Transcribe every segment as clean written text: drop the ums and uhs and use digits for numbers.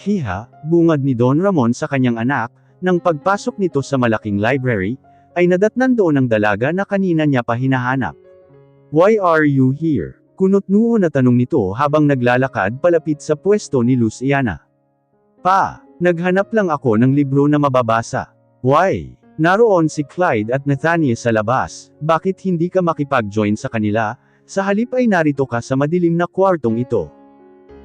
Hiha, bungad ni Don Ramon sa kanyang anak, nang pagpasok nito sa malaking library, ay nadatnan doon ang dalaga na kanina niya pa hinahanap. "Why are you here?" Kunot-noo na tanong nito habang naglalakad palapit sa pwesto ni Luciana. "Pa, naghanap lang ako ng libro na mababasa." "Why? Naroon si Clyde at Nathaniel sa labas, bakit hindi ka makipag-join sa kanila, sa halip ay narito ka sa madilim na kwartong ito?"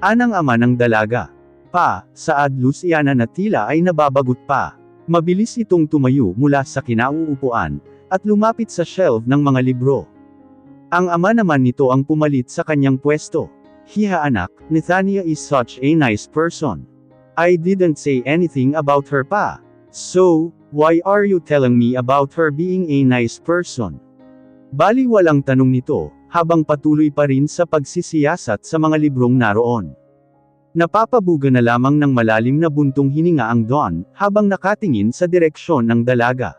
Anang ama ng dalaga. "Pa," saad Luciana na tila ay nababagot pa. Mabilis itong tumayo mula sa kinauupuan, at lumapit sa shelf ng mga libro. Ang ama naman nito ang pumalit sa kanyang pwesto. "Hiha anak, Nathaniel is such a nice person. I didn't say anything about her pa. So, why are you telling me about her being a nice person?" Bali walang tanong nito, habang patuloy pa rin sa pagsisiyasat sa mga librong naroon. Napapabuga na lamang ng malalim na buntong hininga ang Don, habang nakatingin sa direksyon ng dalaga.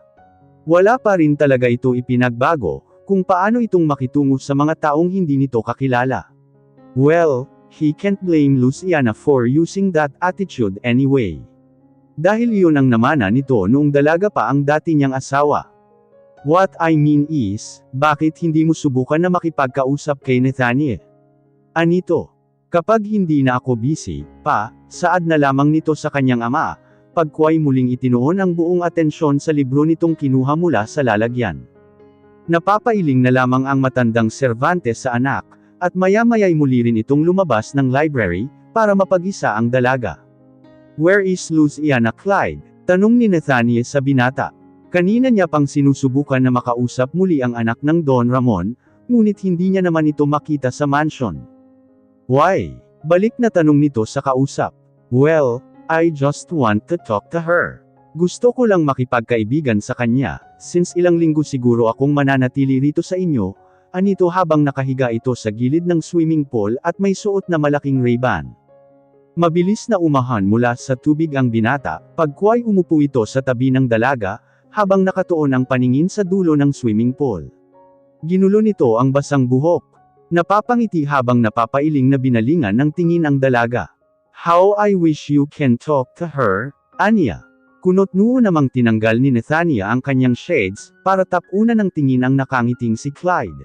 Wala pa rin talaga ito ipinagbago, kung paano itong makitungo sa mga taong hindi nito kakilala. Well, he can't blame Luciana for using that attitude anyway. Dahil iyon ang namana nito noong dalaga pa ang dati niyang asawa. What I mean is, bakit hindi mo subukan na makipagkausap kay Nathaniel? Anito? Kapag hindi na ako busy, pa, saad na lamang nito sa kanyang ama, pagkuway muling itinuon ang buong atensyon sa libro nitong kinuha mula sa lalagyan. Napapailing na lamang ang matandang Cervantes sa anak, at maya-maya'y muli rin itong lumabas ng library, para mapag-isa ang dalaga. "Where is Luciana Clyde?" tanong ni Nathaniel sa binata. Kanina niya pang sinusubukan na makausap muli ang anak ng Don Ramon, ngunit hindi niya naman ito makita sa mansion. "Why?" balik na tanong nito sa kausap. "Well, I just want to talk to her. Gusto ko lang makipagkaibigan sa kanya, since ilang linggo siguro akong mananatili rito sa inyo," anito habang nakahiga ito sa gilid ng swimming pool at may suot na malaking Ray-Ban. Mabilis na umahan mula sa tubig ang binata, pagkuway umupo ito sa tabi ng dalaga, habang nakatuon ang paningin sa dulo ng swimming pool. Ginulo nito ang basang buhok. Napapangiti habang napapailing na binalingan ng tingin ang dalaga. "How I wish you can talk to her, Anya." Kunot-noo namang tinanggal ni Nathaniel ang kanyang shades, para tapunan ng tingin ang nakangiting si Clyde.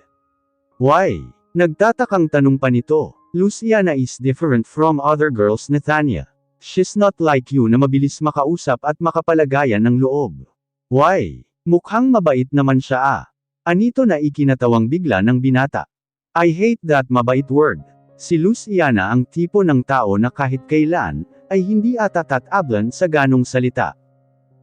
"Why?" nagtatakang tanong pa nito. "Luciana is different from other girls, Nathaniel. She's not like you na mabilis makausap at makapalagayan ng loob." "Why? Mukhang mabait naman siya anito na ikinatawang bigla ng binata. "I hate that mabait word. Si Luciana ang tipo ng tao na kahit kailan, ay hindi atatat-ablan sa ganong salita.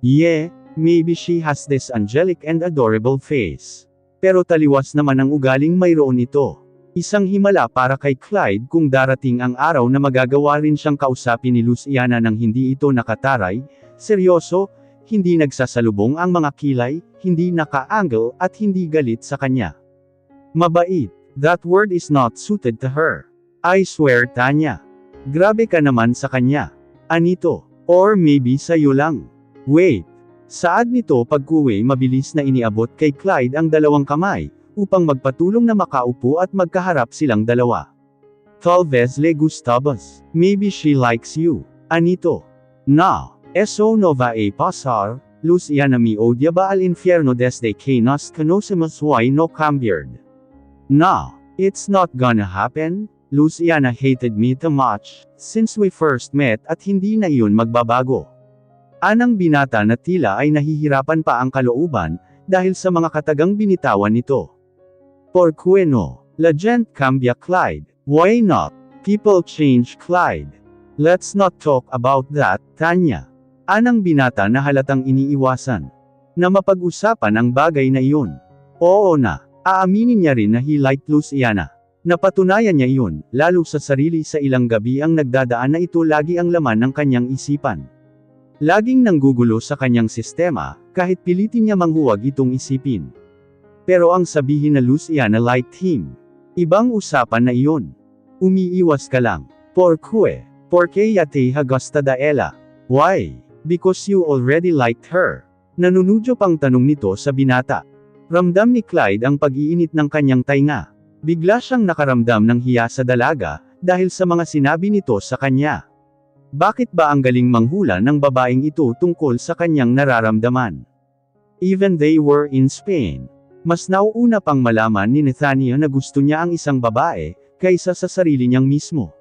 Yeah, maybe she has this angelic and adorable face. Pero taliwas naman ang ugaling mayroon ito. Isang himala para kay Clyde kung darating ang araw na magagawa rin siyang kausapin ni Luciana nang hindi ito nakataray, seryoso, hindi nagsasalubong ang mga kilay, hindi naka-angle, at hindi galit sa kanya. Mabait. That word is not suited to her. I swear, Tanya. Grabe ka naman sa kanya. Anito. Or maybe sa'yo lang. Wait. Saad nito pag-uwi mabilis na iniabot kay Clyde ang dalawang kamay, upang magpatulong na makaupo at magkaharap silang dalawa. "Talvez le gustabas. Maybe she likes you." Anito. "Na. Eso no va a pasar, Luciana mi odia ba al infierno desde que nos conocemos y no cambiared. No, it's not gonna happen. Luciana hated me too much, since we first met at hindi na iyon magbabago." Anang binata na tila ay nahihirapan pa ang kalooban, dahil sa mga katagang binitawan nito. "Por qué no? La gente cambia, Clyde. Why not? People change, Clyde. Let's not talk about that, Tanya." Anang binata na halatang iniiwasan na mapag-usapan ang bagay na iyon. Oo na. Aaminin niya rin na he liked Luciana. Napatunayan niya iyon, lalo sa sarili sa ilang gabi ang nagdadaan na ito lagi ang laman ng kanyang isipan. Laging nanggugulo sa kanyang sistema, kahit pilitin niya manghuwag itong isipin. Pero ang sabihin na Luciana liked him, ibang usapan na iyon. Umiiwas ka lang. Porque ya te gusta da ella. Why? Because you already liked her. Nanunudyo pang tanong nito sa binata. Ramdam ni Clyde ang pag-iinit ng kanyang tainga. Bigla siyang nakaramdam ng hiya sa dalaga, dahil sa mga sinabi nito sa kanya. Bakit ba ang galing manghula ng babaeng ito tungkol sa kanyang nararamdaman? Even they were in Spain. Mas nauuna pang malaman ni Nathaniel na gusto niya ang isang babae, kaysa sa sarili niyang mismo.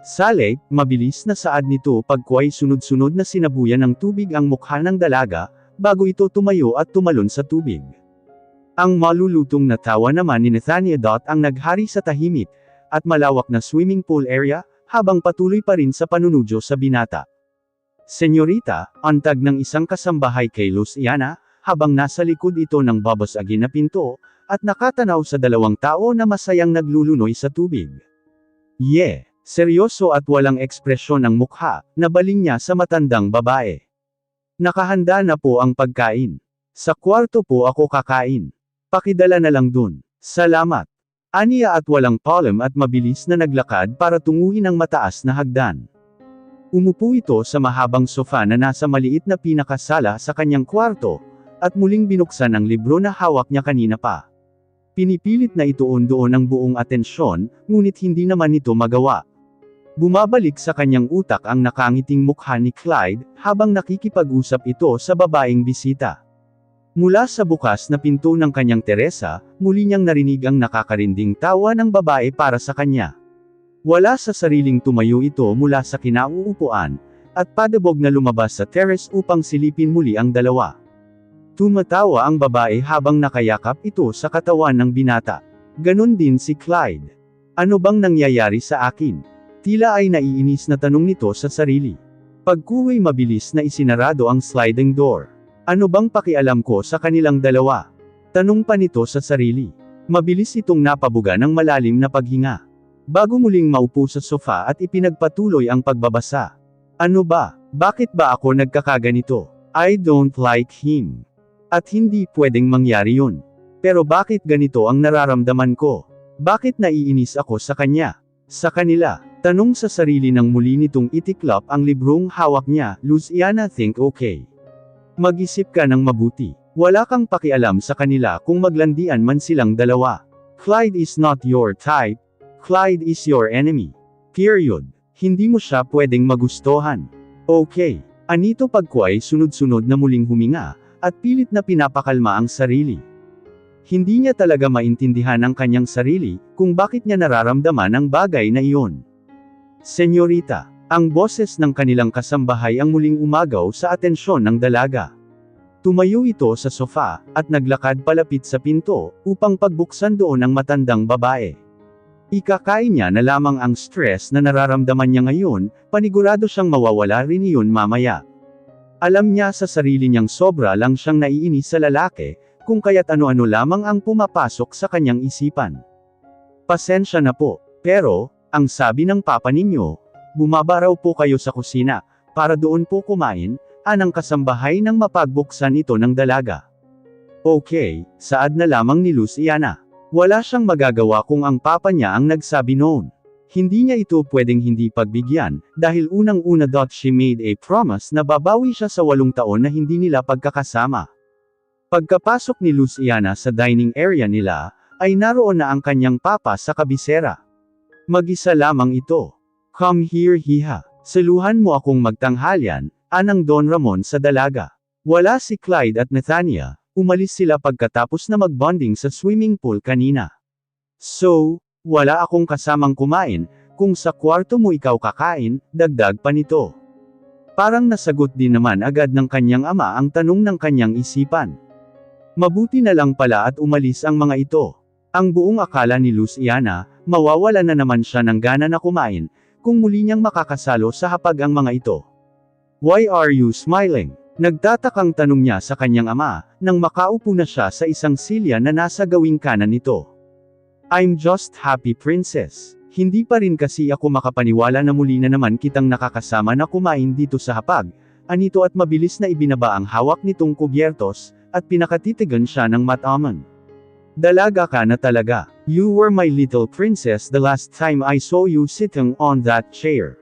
Salik, mabilis na saad nito pagkuway sunod-sunod na sinabuyan ng tubig ang mukha ng dalaga, bago ito tumayo at tumalon sa tubig. Ang malulutong na tawa naman ni Nathaniel ang naghari sa tahimik, at malawak na swimming pool area, habang patuloy pa rin sa panunudyo sa binata. Senyorita, antag ng isang kasambahay kay Luciana, habang nasa likod ito ng babasagin na pinto, at nakatanaw sa dalawang tao na masayang naglulunoy sa tubig. Seryoso at walang ekspresyon ang mukha, nabaling niya sa matandang babae. Nakahanda na po ang pagkain. Sa kwarto po ako kakain. Pakidala na lang dun. Salamat. Aniya at walang palem at mabilis na naglakad para tunguhin ang mataas na hagdan. Umupo ito sa mahabang sofa na nasa maliit na pinakasala sa kanyang kwarto, at muling binuksan ang libro na hawak niya kanina pa. Pinipilit na ituon doon ang buong atensyon, ngunit hindi naman ito magawa. Bumabalik sa kanyang utak ang nakangiting mukha ni Clyde, habang nakikipag-usap ito sa babaeng bisita. Mula sa bukas na pinto ng kanyang Teresa, muli niyang narinig ang nakakarinding tawa ng babae para sa kanya. Wala sa sariling tumayo ito mula sa kinauupuan, at padabog na lumabas sa terrace upang silipin muli ang dalawa. Tumatawa ang babae habang nakayakap ito sa katawan ng binata. Ganon din si Clyde. Ano bang nangyayari sa akin? Tila ay naiinis na tanong nito sa sarili. Pagkuway mabilis na isinarado ang sliding door. Ano bang pakialam ko sa kanilang dalawa? Tanong pa nito sa sarili. Mabilis itong napabuga ng malalim na paghinga. Bago muling maupo sa sofa at ipinagpatuloy ang pagbabasa. Ano ba? Bakit ba ako nagkakaganito? I don't like him. At hindi pwedeng mangyari yun. Pero bakit ganito ang nararamdaman ko? Bakit naiinis ako sa kanya? Sa kanila? Tanong sa sarili nang muli nitong itiklop ang librong hawak niya. Luciana, think okay. Mag-isip ka ng mabuti. Wala kang pakialam sa kanila kung maglandian man silang dalawa. Clyde is not your type. Clyde is your enemy. Period. Hindi mo siya pwedeng magustuhan. Okay. Anito pagkuway sunod-sunod na muling huminga, at pilit na pinapakalma ang sarili. Hindi niya talaga maintindihan ang kanyang sarili, kung bakit niya nararamdaman ang bagay na iyon. Senyorita. Ang boses ng kanilang kasambahay ang muling umagaw sa atensyon ng dalaga. Tumayo ito sa sofa, at naglakad palapit sa pinto, upang pagbuksan doon ang matandang babae. Ikakain niya na lamang ang stress na nararamdaman niya ngayon, panigurado siyang mawawala rin iyon mamaya. Alam niya sa sarili niyang sobra lang siyang naiinis sa lalaki, kung kaya't ano-ano lamang ang pumapasok sa kanyang isipan. Pasensya na po, pero, ang sabi ng papa ninyo, bumaba raw po kayo sa kusina, para doon po kumain, anang kasambahay nang mapagbuksan ito ng dalaga. Okay, saad na lamang ni Luciana. Wala siyang magagawa kung ang papa niya ang nagsabi noon. Hindi niya ito pwedeng hindi pagbigyan, dahil unang-una she made a promise na babawi siya sa 8 taon na hindi nila pagkakasama. Pagkapasok ni Luciana sa dining area nila, ay naroon na ang kanyang papa sa kabisera. Mag-isa lamang ito. Come here hiha. Saluhan mo akong magtanghalian, anang Don Ramon sa dalaga. Wala si Clyde at Nathaniel, umalis sila pagkatapos na magbonding sa swimming pool kanina. So, wala akong kasamang kumain, kung sa kwarto mo ikaw kakain, dagdag pa nito. Parang nasagot din naman agad ng kanyang ama ang tanong ng kanyang isipan. Mabuti na lang pala at umalis ang mga ito. Ang buong akala ni Luciana, mawawala na naman siya ng gana na kumain, kung muli niyang makakasalo sa hapag ang mga ito. Why are you smiling? Nagtatakang tanong niya sa kanyang ama, nang makaupo na siya sa isang silya na nasa gawing kanan nito. I'm just happy princess. Hindi pa rin kasi ako makapaniwala na muli na naman kitang nakakasama na kumain dito sa hapag, anito at mabilis na ibinaba ang hawak nitong kubyertos, at pinakatitigan siya ng mataman. Dalaga ka na talaga. You were my little princess the last time I saw you sitting on that chair.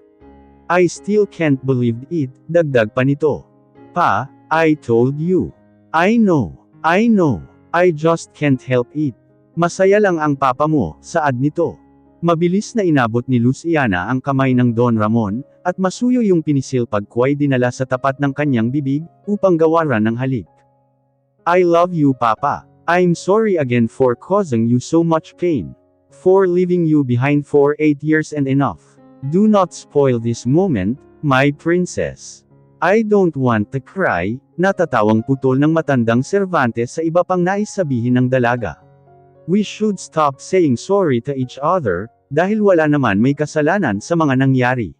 I still can't believe it, dagdag pa nito. Pa, I told you. I know. I just can't help it. Masaya lang ang papa mo, saad nito. Mabilis na inabot ni Luciana ang kamay ng Don Ramon, at masuyo yung pinisil pagkway dinala sa tapat ng kanyang bibig, upang gawaran ng halik. I love you Papa. I'm sorry again for causing you so much pain. For leaving you behind for 8 years and enough. Do not spoil this moment, my princess. I don't want to cry, natatawang putol ng matandang Cervantes sa iba pang nais sabihin ng dalaga. We should stop saying sorry to each other, dahil wala naman may kasalanan sa mga nangyari.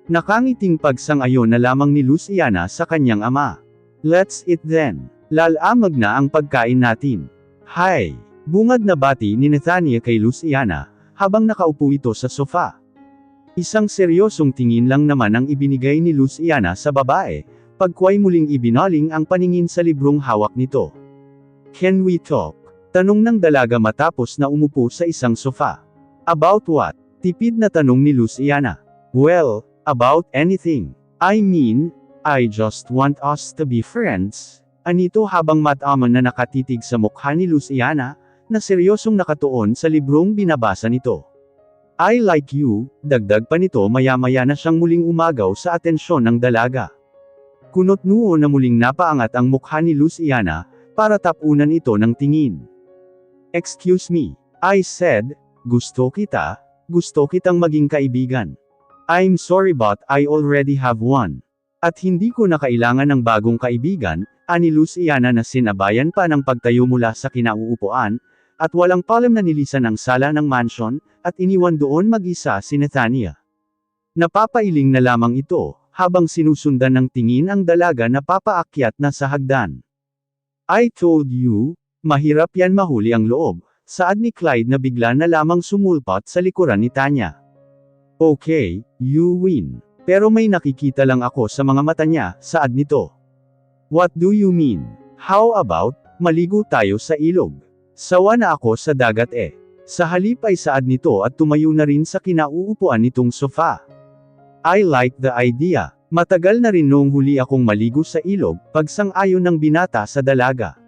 Nakangiting pagsang-ayon na lamang ni Luciana sa kanyang ama. Let's eat then. Lalamag na ang pagkain natin. Hi! Bungad na bati ni Nathania kay Luciana, habang nakaupo ito sa sofa. Isang seryosong tingin lang naman ang ibinigay ni Luciana sa babae, pagkway muling ibinaling ang paningin sa librong hawak nito. Can we talk? Tanong ng dalaga matapos na umupo sa isang sofa. About what? Tipid na tanong ni Luciana. Well, about anything. I mean, I just want us to be friends. Anito habang mataman na nakatitig sa mukha ni Luciana, na seryosong nakatuon sa librong binabasa nito. I like you, dagdag pa nito maya-maya na siyang muling umagaw sa atensyon ng dalaga. Kunot-noo na muling napaangat ang mukha ni Luciana, para tapunan ito ng tingin. Excuse me, I said, gusto kitang maging kaibigan. I'm sorry but I already have one. At hindi ko na kailangan ng bagong kaibigan, ani Luciana na sinabayan pa ng pagtayo mula sa kinauupuan, at walang palam na nilisan ang sala ng mansion, at iniwan doon mag-isa si Nathania. Napapailing na lamang ito, habang sinusundan ng tingin ang dalaga na papaakyat na sa hagdan. I told you, mahirap yan mahuli ang loob, saad ni Clyde na bigla na lamang sumulpot sa likuran ni Tanya. Okay, you win. Pero may nakikita lang ako sa mga mata niya, saad nito. What do you mean? How about, maligo tayo sa ilog? Sawa na ako sa dagat eh. Sa halip ay saad nito at tumayo na rin sa kinauupuan nitong sofa. I like the idea. Matagal na rin noong huli akong maligo sa ilog, pagsang-ayon ng binata sa dalaga.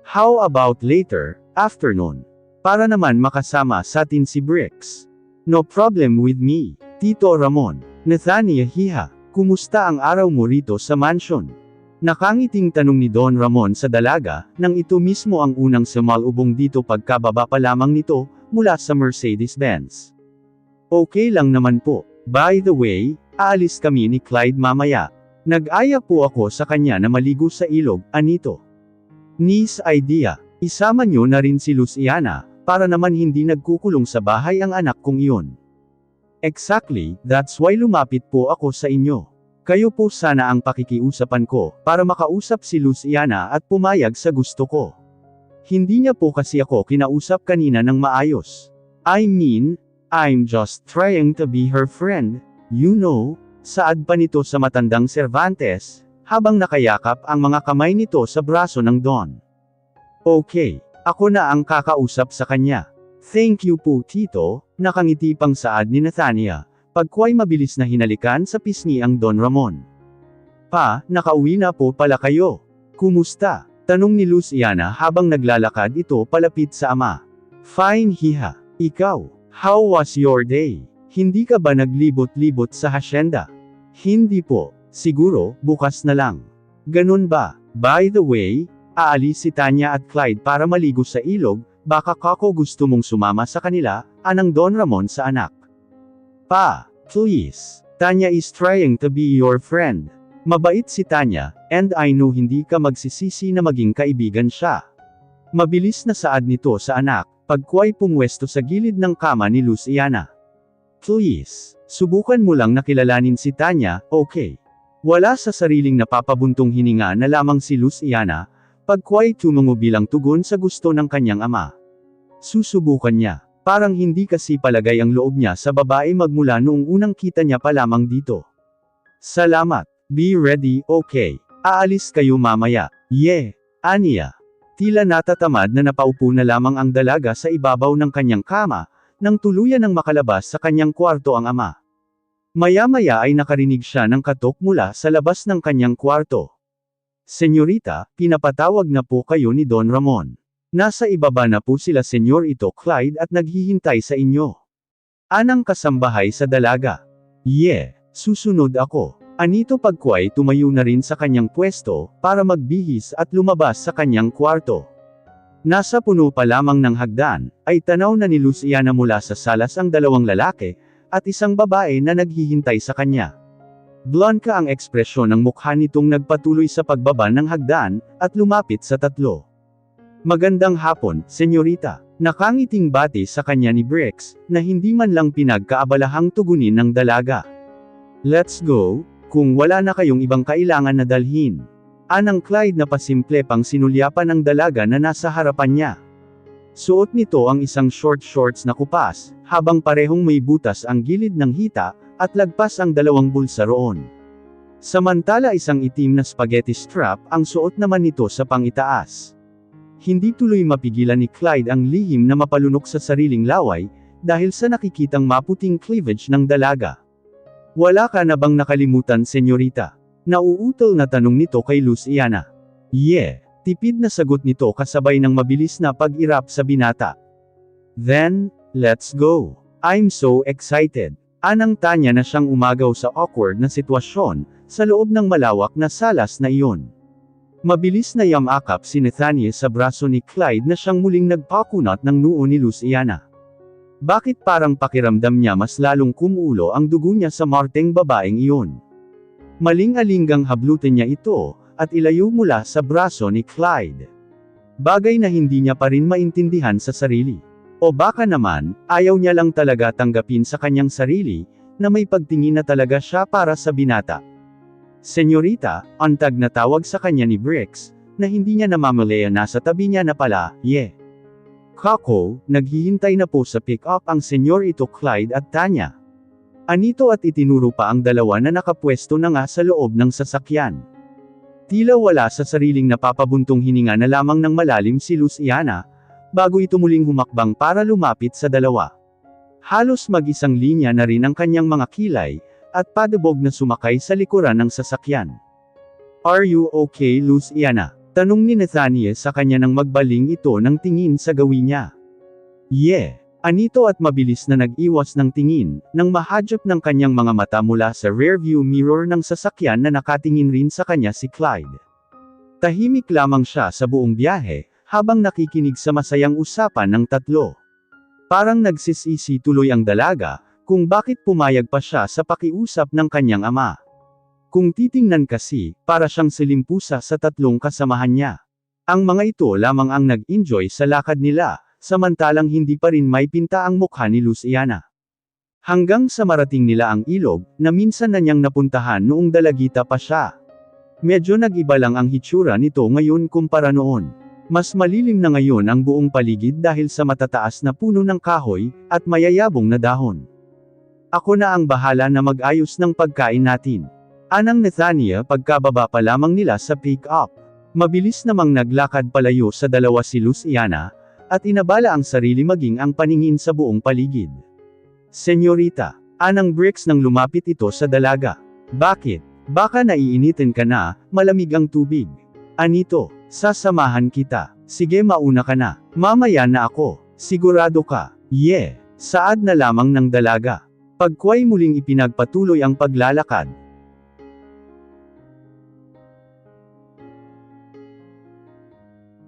How about later, afternoon? Para naman makasama sa atin si Bricks. No problem with me, Tito Ramon. Nathania hiha, kumusta ang araw mo rito sa mansion? Nakangiting tanong ni Don Ramon sa dalaga, nang ito mismo ang unang sumalubong dito pagkababa pa lamang nito, mula sa Mercedes-Benz. Okay lang naman po. By the way, aalis kami ni Clyde mamaya. Nag-aya po ako sa kanya na maligo sa ilog, anito. Nice idea. Isama nyo na rin si Luciana, para naman hindi nagkukulong sa bahay ang anak kong iyon. Exactly, that's why lumapit po ako sa inyo. Kayo po sana ang pakikiusapan ko, para makausap si Luciana at pumayag sa gusto ko. Hindi niya po kasi ako kinausap kanina ng maayos. I mean, I'm just trying to be her friend, you know, saad pa nito sa matandang Cervantes, habang nakayakap ang mga kamay nito sa braso ng Don. Okay, ako na ang kakausap sa kanya. Thank you po Tito, nakangiti pang saad ni Nathania, pagkway mabilis na hinalikan sa pisngi ang Don Ramon. Pa, nakauwi na po pala kayo. Kumusta? Tanong ni Luciana habang naglalakad ito palapit sa ama. Fine hiha. Ikaw, how was your day? Hindi ka ba naglibot-libot sa hasyenda? Hindi po. Siguro, bukas na lang. Ganun ba? By the way, aalis si Tanya at Clyde para maligo sa ilog, baka kako gusto mong sumama sa kanila, anang Don Ramon sa anak. Pa, please. Tanya is trying to be your friend. Mabait si Tanya, and I know hindi ka magsisisi na maging kaibigan siya. Mabilis na saad nito sa anak, pagkway pumwesto sa gilid ng kama ni Luciana. Please, subukan mo lang nakilalanin si Tanya, okay? Wala sa sariling napapabuntong hininga na lamang si Luciana, pagkway tumungo bilang tugon sa gusto ng kanyang ama. Susubukan niya, parang hindi kasi palagay ang loob niya sa babae magmula noong unang kita niya pa lamang dito. Salamat, be ready, okay? Aalis kayo mamaya, aniya. Tila natatamad na napaupo na lamang ang dalaga sa ibabaw ng kanyang kama, nang tuluyan ng makalabas sa kanyang kwarto ang ama. Maya-maya ay nakarinig siya ng katok mula sa labas ng kanyang kwarto. Senyorita, pinapatawag na po kayo ni Don Ramon. Nasa ibaba na po sila Senyorito Clyde at naghihintay sa inyo. Anang kasambahay sa dalaga. Susunod ako. Anito pagkway tumayo na rin sa kanyang pwesto, para magbihis at lumabas sa kanyang kwarto. Nasa puno pa lamang ng hagdan, ay tanaw na ni Luciana mula sa salas ang dalawang lalaki, at isang babae na naghihintay sa kanya. Blanca ang ekspresyon ng mukha nitong nagpatuloy sa pagbaba ng hagdan, at lumapit sa tatlo. Magandang hapon, senyorita. Nakangiting bati sa kanya ni Brix, na hindi man lang pinagkaabalahang tugunin ng dalaga. Let's go, kung wala na kayong ibang kailangan na dalhin. Anang Clyde na pasimple pang sinulyapan ng dalaga na nasa harapan niya. Suot nito ang isang short shorts na kupas, habang parehong may butas ang gilid ng hita, at lagpas ang dalawang bulsa roon. Samantala isang itim na spaghetti strap ang suot naman nito sa pangitaas. Hindi tuloy mapigilan ni Clyde ang lihim na mapalunok sa sariling laway, dahil sa nakikitang maputing cleavage ng dalaga. Wala ka na bang nakalimutan, senyorita? Nauutol na tanong nito kay Luciana. Tipid na sagot nito kasabay ng mabilis na pag-irap sa binata. Then, let's go. I'm so excited. Anang tanya na siyang umagaw sa awkward na sitwasyon, sa loob ng malawak na salas na iyon. Mabilis na yamakap si Nathaniel sa braso ni Clyde na siyang muling nagpakunat ng noo ni Luciana. Bakit parang pakiramdam niya mas lalong kumulo ang dugo niya sa marteng babaeng iyon? Maling-alinggang hablutin niya ito, at ilayo mula sa braso ni Clyde. Bagay na hindi niya pa rin maintindihan sa sarili. O baka naman, ayaw niya lang talaga tanggapin sa kanyang sarili, na may pagtingin na talaga siya para sa binata. Senyorita, antag na tawag sa kanya ni Brix, na hindi niya namamalaya nasa tabi niya na pala, Kako, naghihintay na po sa pick-up ang Senyorito Clyde at Tanya. Anito at itinuro pa ang dalawa na nakapwesto na nga sa loob ng sasakyan. Tila wala sa sariling napapabuntong hininga na lamang ng malalim si Luciana, bago ito muling humakbang para lumapit sa dalawa. Halos mag-isang linya na rin ang kanyang mga kilay, at padabog na sumakay sa likuran ng sasakyan. Are you okay, Luciana? Tanong ni Nathaniel sa kanya nang magbaling ito ng tingin sa gawin niya. Anito at mabilis na nag-iwas ng tingin, nang mahadjap ng kanyang mga mata mula sa rearview mirror ng sasakyan na nakatingin rin sa kanya si Clyde. Tahimik lamang siya sa buong biyahe, habang nakikinig sa masayang usapan ng tatlo. Parang nagsisisi tuloy ang dalaga, kung bakit pumayag pa siya sa pakiusap ng kanyang ama. Kung titingnan kasi, para siyang silimpusa sa tatlong kasamahan niya. Ang mga ito lamang ang nag-enjoy sa lakad nila, samantalang hindi pa rin may pinta ang mukha ni Luciana. Hanggang sa marating nila ang ilog, na minsan na niyang napuntahan noong dalagita pa siya. Medyo nag-iba lang ang hitsura nito ngayon kumpara noon. Mas malilim na ngayon ang buong paligid dahil sa matataas na puno ng kahoy, at mayayabong na dahon. Ako na ang bahala na mag-ayos ng pagkain natin. Anang Nathaniel pagkababa pa lamang nila sa pick-up. Mabilis namang naglakad palayo sa dalawa si Luciana, at inabala ang sarili maging ang paningin sa buong paligid. Senyorita, anang Brix nang lumapit ito sa dalaga. Bakit? Baka naiinitin ka na, malamig ang tubig. Anito, sasamahan kita. Sige mauna ka na. Mamaya na ako. Sigurado ka. Saad na lamang ng dalaga. Pagkway muling ipinagpatuloy ang paglalakad.